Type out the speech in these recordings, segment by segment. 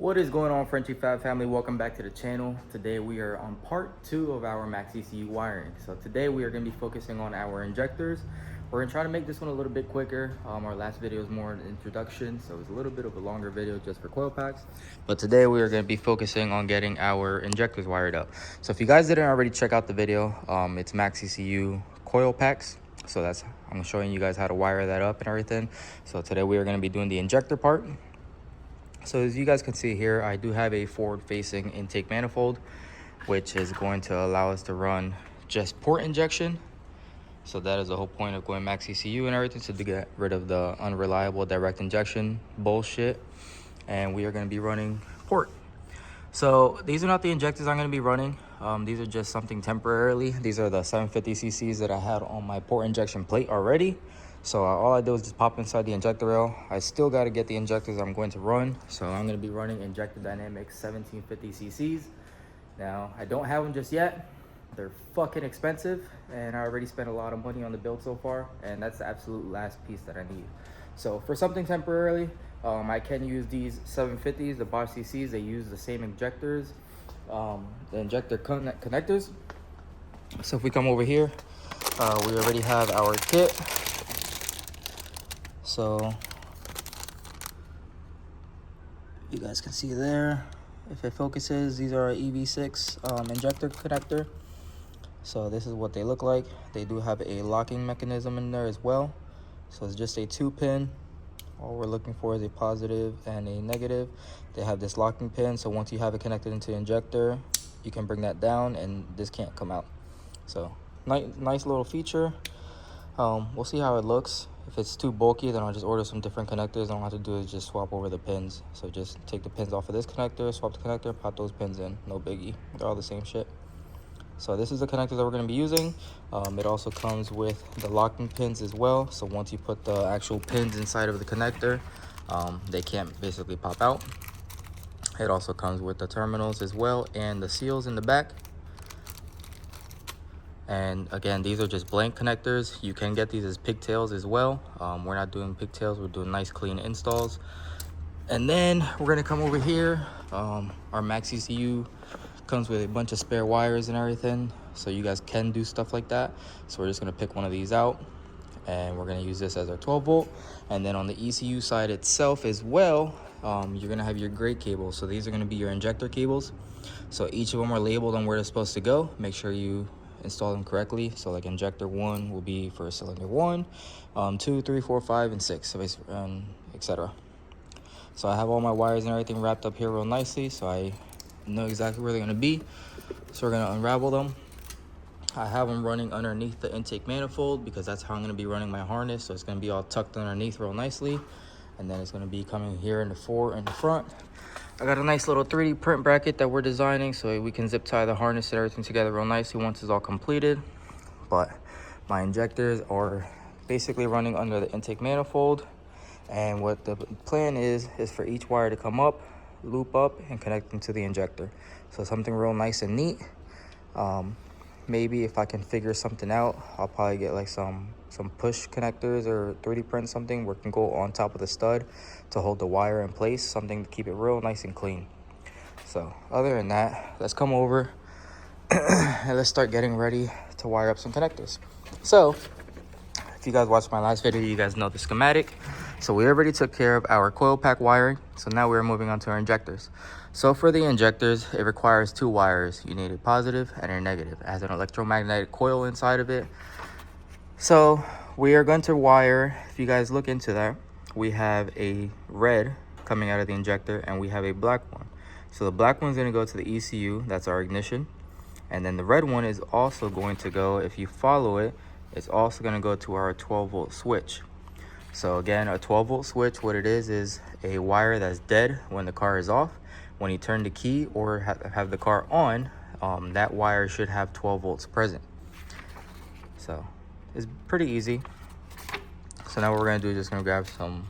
What is going on, Frenchy Fab family? Welcome back to the channel. Today we are on part 2 of our maxxecu wiring. So today we are going to be focusing on our injectors. We're going to try to make this one a little bit quicker. Our last video is more an introduction, so it's a little bit of a longer video just for coil packs. But today we are going to be focusing on getting our injectors wired up. So if you guys didn't already check out the video, it's maxxecu coil packs. So I'm showing you guys how to wire that up and everything. So today we are going to be doing the injector part. So as you guys can see here, I do have a forward-facing intake manifold, which is going to allow us to run just port injection. So that is the whole point of going maxxecu and everything, so to get rid of the unreliable direct injection bullshit. And we are going to be running port. So these are not the injectors I'm going to be running. These are just something temporarily. These are the 750 cc's that I had on my port injection plate already. So all I do is just pop inside the injector rail. I still got to get the injectors I'm going to run. So I'm going to be running Injector Dynamics 1750 cc's. Now, I don't have them just yet. They're fucking expensive, and I already spent a lot of money on the build so far, and that's the absolute last piece that I need. So for something temporarily, I can use these 750s, the Bosch CCs. They use the same injectors, the injector connectors. So if we come over here, we already have our kit. So you guys can see there, if it focuses, these are our EV6 injector connector. So this is what they look like. They do have a locking mechanism in there as well. So it's just a 2-pin. All we're looking for is a positive and a negative. They have this locking pin, so once you have it connected into the injector, you can bring that down and this can't come out. So nice little feature. We'll see how it looks. If it's too bulky, then I'll just order some different connectors. All I have to do is just swap over the pins. So just take the pins off of this connector, swap the connector, pop those pins in. No biggie. They're all the same shit. So this is the connector that we're going to be using. It also comes with the locking pins as well. So once you put the actual pins inside of the connector, they can't basically pop out. It also comes with the terminals as well and the seals in the back. And again, these are just blank connectors. You can get these as pigtails as well. We're not doing pigtails, we're doing nice clean installs. And then we're gonna come over here. Our maxxecu comes with a bunch of spare wires and everything, so you guys can do stuff like that. So we're just gonna pick one of these out, and we're gonna use this as our 12 volt. And then on the ECU side itself as well, you're gonna have your gray cables. So these are gonna be your injector cables. So each of them are labeled on where they're supposed to go. Make sure you install them correctly. So like injector 1 will be for cylinder 1, 2, 3, 4, 5, and 6, etc. So I have all my wires and everything wrapped up here real nicely, so I know exactly where they're going to be. So we're going to unravel them. I have them running underneath the intake manifold because that's how I'm going to be running my harness. So it's going to be all tucked underneath real nicely, and then it's going to be coming here in the front. I got a nice little 3D print bracket that we're designing so we can zip tie the harness and everything together real nicely once it's all completed. But my injectors are basically running under the intake manifold, and what the plan is for each wire to come up, loop up, and connect into the injector. So something real nice and neat. Maybe if I can figure something out, I'll probably get like some push connectors or 3D print something where it can go on top of the stud to hold the wire in place, something to keep it real nice and clean. So other than that, let's come over and let's start getting ready to wire up some connectors. So if you guys watched my last video, you guys know the schematic. So we already took care of our coil pack wiring. So now we're moving on to our injectors. So for the injectors, it requires 2 wires. You need a positive and a negative. It has an electromagnetic coil inside of it. So we are going to wire, if you guys look into that, we have a red coming out of the injector and we have a black one. So the black one's going to go to the ECU, that's our ignition. And then the red one is also going to go, if you follow it, it's also going to go to our 12 volt switch. So again, a 12 volt switch, what it is a wire that's dead when the car is off. When you turn the key or have the car on, that wire should have 12 volts present. So it's pretty easy. So now what we're gonna do is just gonna grab some,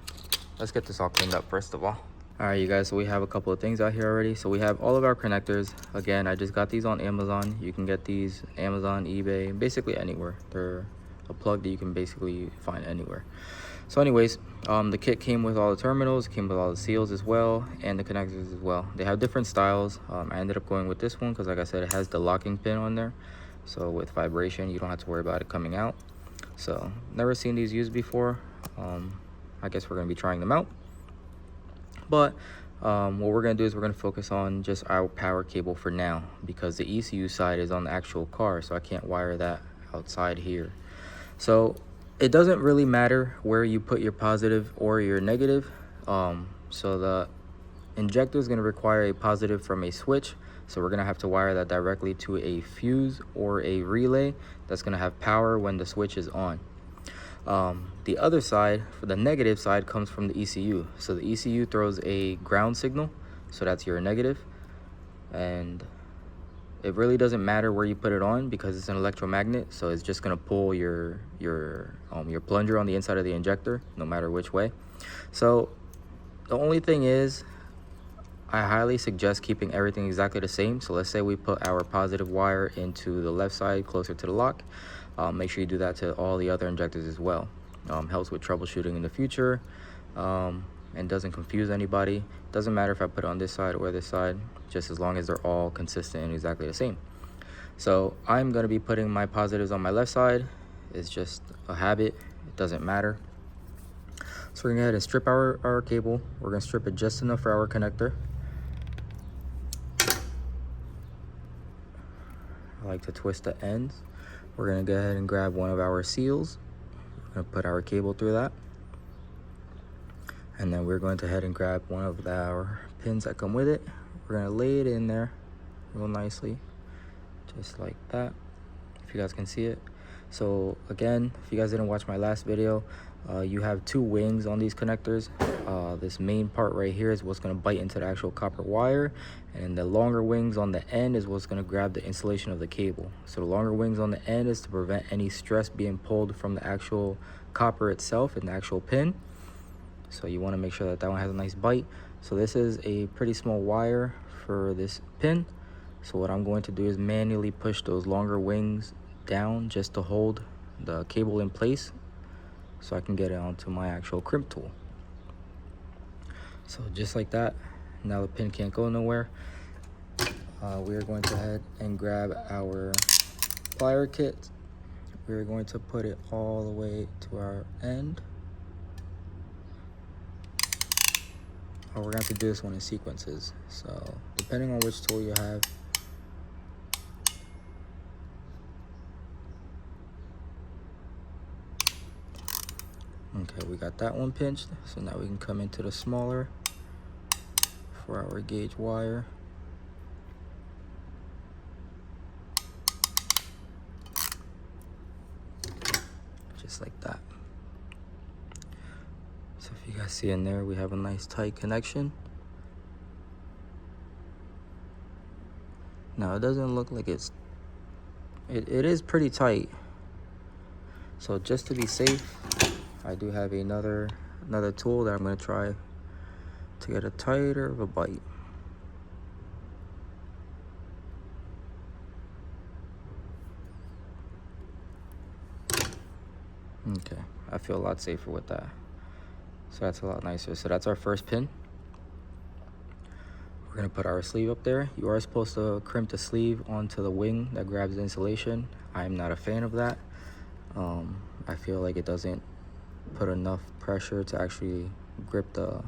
let's get this all cleaned up first of all. All right, you guys, so we have a couple of things out here already. So we have all of our connectors. Again, I just got these on Amazon. You can get these Amazon, eBay, basically anywhere. They're a plug that you can basically find anywhere. So anyways, the kit came with all the terminals, came with all the seals as well, and the connectors as well. They have different styles. I ended up going with this one because, like I said, it has the locking pin on there. So with vibration, you don't have to worry about it coming out. So never seen these used before. I guess we're going to be trying them out. But what we're going to do is we're going to focus on just our power cable for now, because the ECU side is on the actual car, so I can't wire that outside here. So it doesn't really matter where you put your positive or your negative. So the injector is going to require a positive from a switch, so we're going to have to wire that directly to a fuse or a relay that's going to have power when the switch is on. The other side, for the negative side, comes from the ECU. So the ECU throws a ground signal, so that's your negative, and it really doesn't matter where you put it on because it's an electromagnet, so it's just going to pull your plunger on the inside of the injector no matter which way. So the only thing is, I highly suggest keeping everything exactly the same. So let's say we put our positive wire into the left side closer to the lock. Make sure you do that to all the other injectors as well. Helps with troubleshooting in the future, and doesn't confuse anybody. Doesn't matter if I put it on this side or this side, just as long as they're all consistent and exactly the same. So I'm going to be putting my positives on my left side. It's just a habit. It doesn't matter. So we're going to go ahead and strip our cable. We're going to strip it just enough for our connector. I like to twist the ends. We're going to go ahead and grab one of our seals. We're going to put our cable through that. And then we're going to head and grab one of our pins that come with it. We're going to lay it in there real nicely, just like that, if you guys can see it. So again, if you guys didn't watch my last video, you have two wings on these connectors. This main part right here is what's going to bite into the actual copper wire, and the longer wings on the end is what's going to grab the insulation of the cable. So the longer wings on the end is to prevent any stress being pulled from the actual copper itself and the actual pin. So you want to make sure that that one has a nice bite. So this is a pretty small wire for this pin. So what I'm going to do is manually push those longer wings down just to hold the cable in place so I can get it onto my actual crimp tool. So just like that. Now the pin can't go nowhere. We are going to head and grab our plier kit. We're going to put it all the way to our end. We're going to have to do this one in sequences. So depending on which tool you have, okay, we got that one pinched. So now we can come into the smaller for our gauge wire. Just like that. So if you guys see in there, we have a nice tight connection. Now it doesn't look like it is pretty tight. So just to be safe, I do have another tool that I'm going to try to get a tighter of a bite. Okay, I feel a lot safer with that. So that's a lot nicer. So that's our first pin. We're going to put our sleeve up there. You are supposed to crimp the sleeve onto the wing that grabs the insulation. I'm not a fan of that. I feel like it doesn't put enough pressure to actually grip the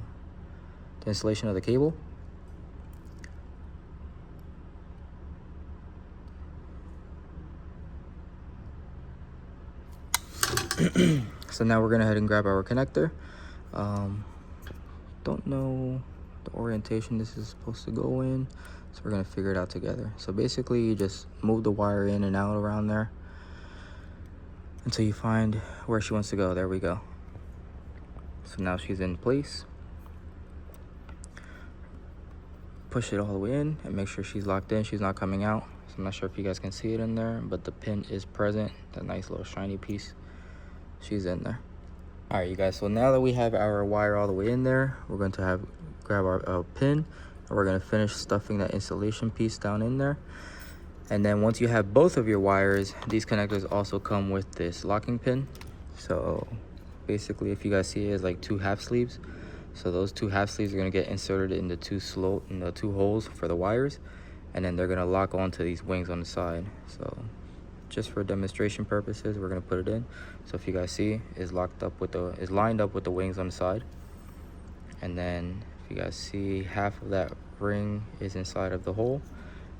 insulation of the cable. So now we're going to head and grab our connector. Don't know the orientation this is supposed to go in, so we're going to figure it out together. So basically you just move the wire in and out around there until you find where she wants to go. There we go. So now she's in place. Push it all the way in and make sure she's locked in, she's not coming out. So I'm not sure if you guys can see it in there, but the pin is present, that nice little shiny piece. She's in there. All right, you guys, so now that we have our wire all the way in there, we're going to grab our pin, and we're going to finish stuffing that insulation piece down in there. And then once you have both of your wires, these connectors also come with this locking pin. So basically, if you guys see, it has like 2 half sleeves. So those 2 half sleeves are going to get inserted in the 2 holes for the wires, and then they're going to lock onto these wings on the side. So just for demonstration purposes, we're going to put it in. So if you guys see, is lined up with the wings on the side. And then if you guys see, half of that ring is inside of the hole.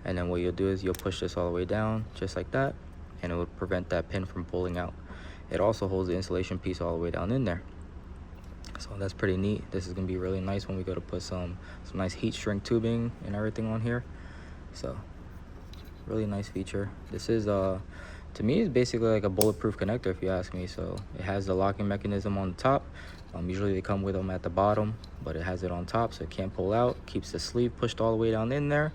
And then what you'll do is you'll push this all the way down just like that, and it will prevent that pin from pulling out. It also holds the insulation piece all the way down in there. So that's pretty neat. This is gonna be really nice when we go to put some nice heat shrink tubing and everything on here. So really nice feature. This is to me, it's basically like a bulletproof connector, if you ask me. So it has the locking mechanism on the top. Usually they come with them at the bottom, but it has it on top so it can't pull out. Keeps the sleeve pushed all the way down in there,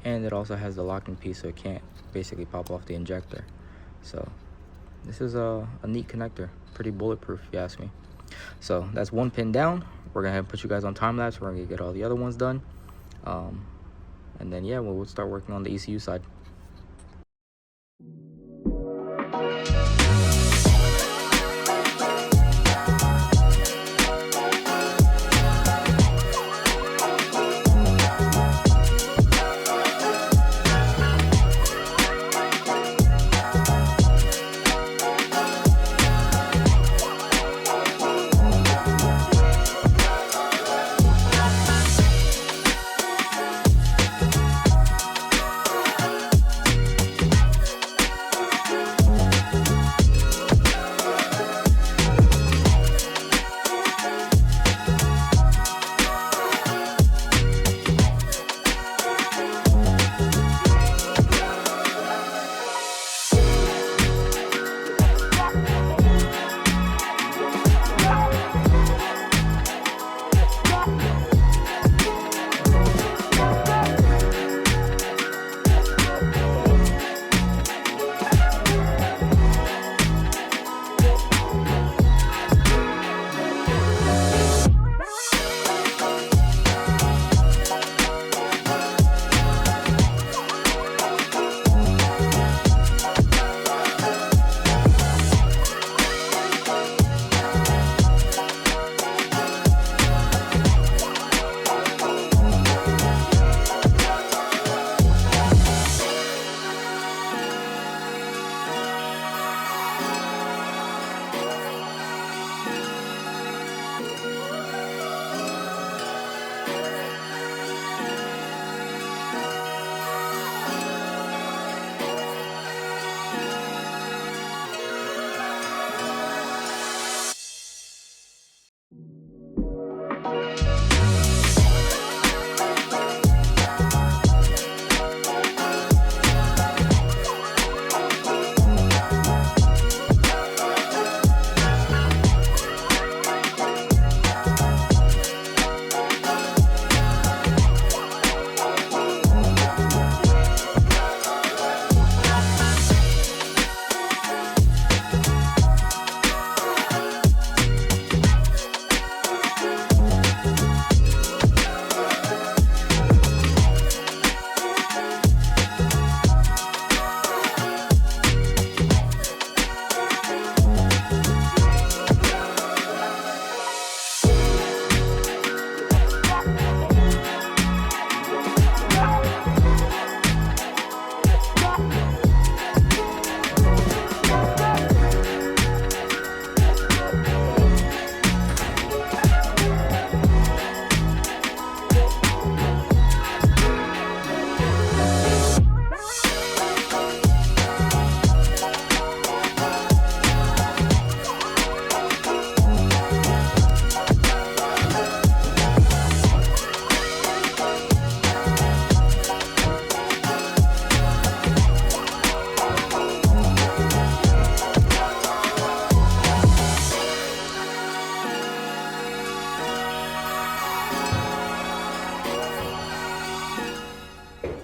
and it also has the locking piece so it can't basically pop off the injector. So this is a neat connector, pretty bulletproof if you ask me. So that's 1 pin down. We're gonna put you guys on time lapse. We're gonna get all the other ones done, and then yeah, we'll start working on the ECU side.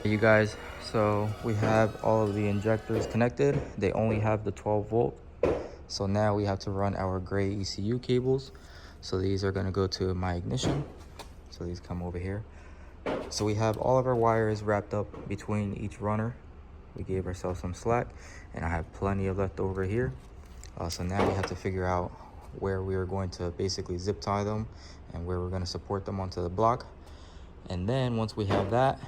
You guys, so we have all of the injectors connected. They only have the 12 volt. So now we have to run our gray ECU cables. So these are going to go to my ignition. So these come over here. So we have all of our wires wrapped up between each runner. We gave ourselves some slack, and I have plenty of left over here. So now we have to figure out where we are going to basically zip tie them and where we're going to support them onto the block. And then once we have that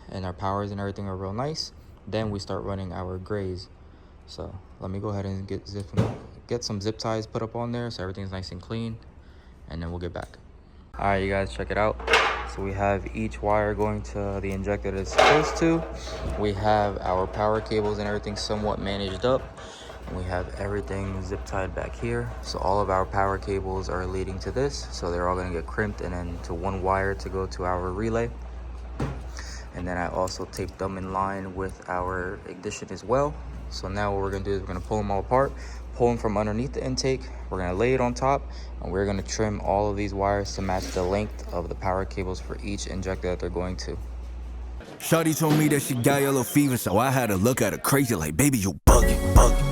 and our powers and everything are real nice, then we start running our grays. So let me go ahead and get some zip ties put up on there so everything's nice and clean, and then we'll get back. All right, you guys, check it out. So we have each wire going to the injector that it's supposed to. We have our power cables and everything somewhat managed up. And we have everything zip tied back here. So all of our power cables are leading to this. So they're all gonna get crimped and then to one wire to go to our relay. And then I also taped them in line with our ignition as well. So now what we're gonna do is we're gonna pull them all apart, pull them from underneath the intake. We're gonna lay it on top, and we're gonna trim all of these wires to match the length of the power cables for each injector that they're going to. Shawty told me that she got yellow fever, so I had to look at her crazy like, baby, you bugging, bugging.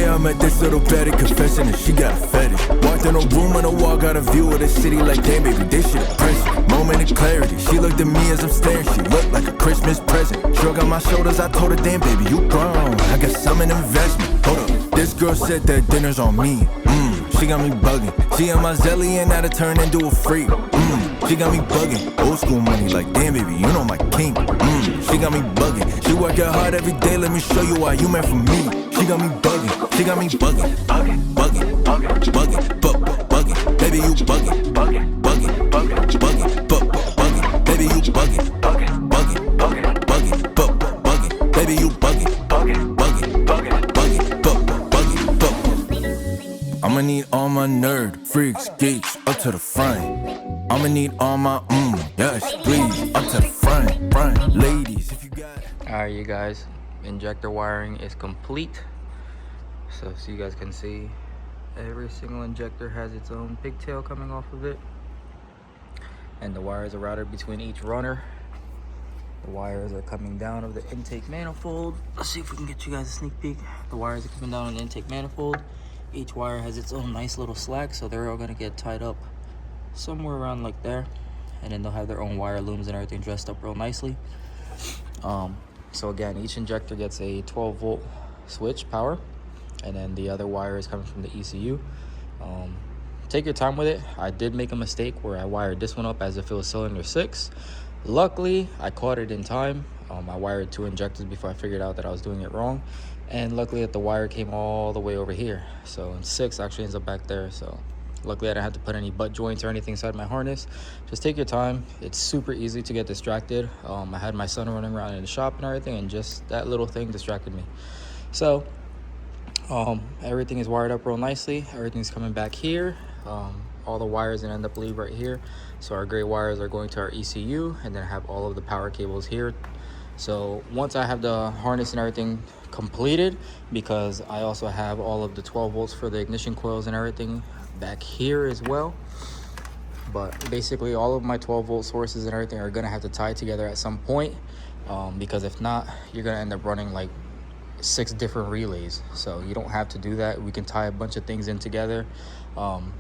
I met this little baddie confessing that she got a fetish. Walked in a room and a wall, got a view of the city like, damn baby, this shit impressive. Moment of clarity, she looked at me as I'm staring. She looked like a Christmas present. Shrug on my shoulders, I told her, damn baby, you grown. I guess I'm an investment. Hold up, this girl said that dinner's on me. She got me bugging. She on my zelly and now to turn into a freak. She got me bugging. Old school money like, damn baby, you know my king. She got me bugging. She working hard every day, let me show you why you meant for me. She got me bugging. She got me bugging. Bugging, bugging, bugging, bugging. Baby, you bugging. Bugging, bugging, bugging, bugging. Baby, you bugging. Bugging, bugging, bugging, bugging. Baby, you bugging. Bugging, bugging, bugging, bugging. I'ma need all my nerd freaks, geeks up to the front. I'ma need all my yes, please, up to the front, ladies, if you got it. All right, you guys, injector wiring is complete. So you guys can see every single injector has its own pigtail coming off of it, and the wires are routed between each runner. The wires are coming down of the intake manifold. Let's see if we can get you guys a sneak peek. The wires are coming down on the intake manifold. Each wire has its own nice little slack, so they're all gonna get tied up somewhere around like there, and then they'll have their own wire looms and everything dressed up real nicely. So again, each injector gets a 12-volt switch power, and then the other wire is coming from the ECU. Take your time with it. I did make a mistake where I wired this one up as if it was cylinder 6. Luckily, I caught it in time. I wired 2 injectors before I figured out that I was doing it wrong, and luckily that the wire came all the way over here. So 6 actually ends up back there. So luckily I didn't have to put any butt joints or anything inside my harness. Just take your time. It's super easy to get distracted. I had my son running around in the shop and everything, and just that little thing distracted me. So everything is wired up real nicely. Everything's coming back here. All the wires end up leave right here. So our gray wires are going to our ECU, and then I have all of the power cables here. So once I have the harness and everything completed, because I also have all of the 12 volts for the ignition coils and everything back here as well. But basically all of my 12 volt sources and everything are gonna have to tie together at some point, because if not, you're gonna end up running like 6 different relays. So you don't have to do that. We can tie a bunch of things in together.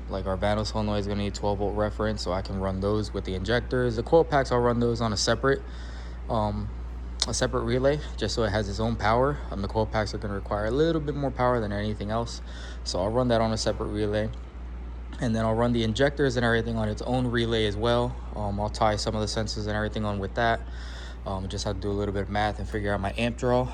Like our Vano solenoid is gonna need 12 volt reference, so I can run those with the injectors. The coil packs, I'll run those on a separate relay, just so it has its own power. The coil packs are going to require a little bit more power than anything else, so I'll run that on a separate relay. And then I'll run the injectors and everything on its own relay as well. I'll tie some of the sensors and everything on with that. Just have to do a little bit of math and figure out my amp draw.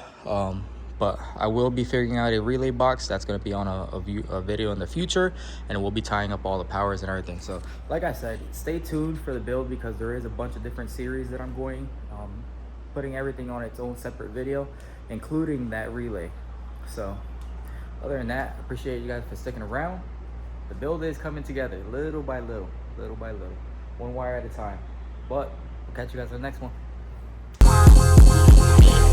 But I will be figuring out a relay box that's going to be on a video in the future, and we'll be tying up all the powers and everything. So like I said, stay tuned for the build, because there is a bunch of different series that I'm going, putting everything on its own separate video, including that relay. So other than that, I appreciate you guys for sticking around. The build is coming together little by little, one wire at a time. But we'll catch you guys on the next one.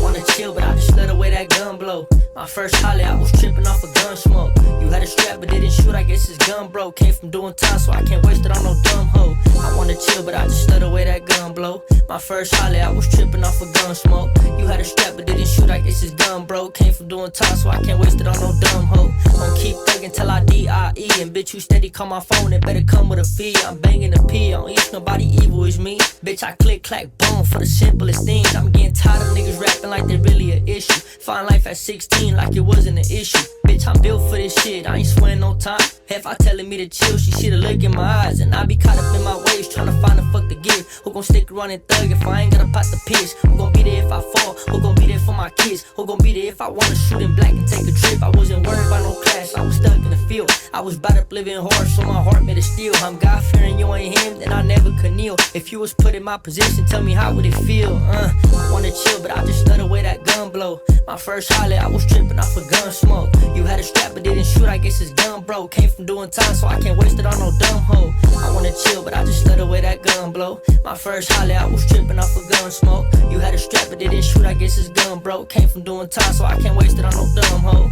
Wanna chill, but I just let away that gun blow. My first holly, I was tripping off a gun smoke. You had a strap, but didn't shoot, I guess his gun broke. Came from doing time, so I can't waste it on no dumb hoe. I wanna chill, but I just let away that gun blow. My first holly, I was tripping off a gun smoke. You had a strap, but didn't shoot, I guess his gun broke. Came from doing time, so I can't waste it on no dumb hoe. Don't keep thugging. thuggin' till I D.I.E. And bitch, you steady call my phone, it better come with a fee. I'm banging the P on each, nobody evil is me. Bitch, I click, clack, boom for the simplest things. I'm getting tired of niggas rapping like they really an issue. Find life at 16 like it wasn't an issue. Bitch, I'm built for this shit, I ain't swearing no time. Half I telling me to chill, she shoulda look in my eyes. And I be caught up in my ways, tryna find a fuck to give. Who gon' stick around and thug if I ain't gotta pop the piss? Who gon' be there if I fall? Who gon' be there for my kids? Who gon' be there if I wanna shoot in black and take a trip? I wasn't worried about no class, I was stuck in the field. I was bout up living hard, so my heart made of steel. I'm God-fearing, you ain't him, then I never could kneel. If you was put in my position, tell me how would it feel? I wanna chill, but I just love the way that gun blow. My first holly, I was tripping off a gun smoke. You had a strap but didn't shoot, I guess it's gun broke. Came from doing time, so I can't waste it on no dumb hoe. I wanna chill, but I just love the way that gun blow. My first holly, I was tripping off a gun smoke. You had a strap but didn't shoot, I guess it's gun broke. Came from doing time, so I can't waste it on no dumb hoe.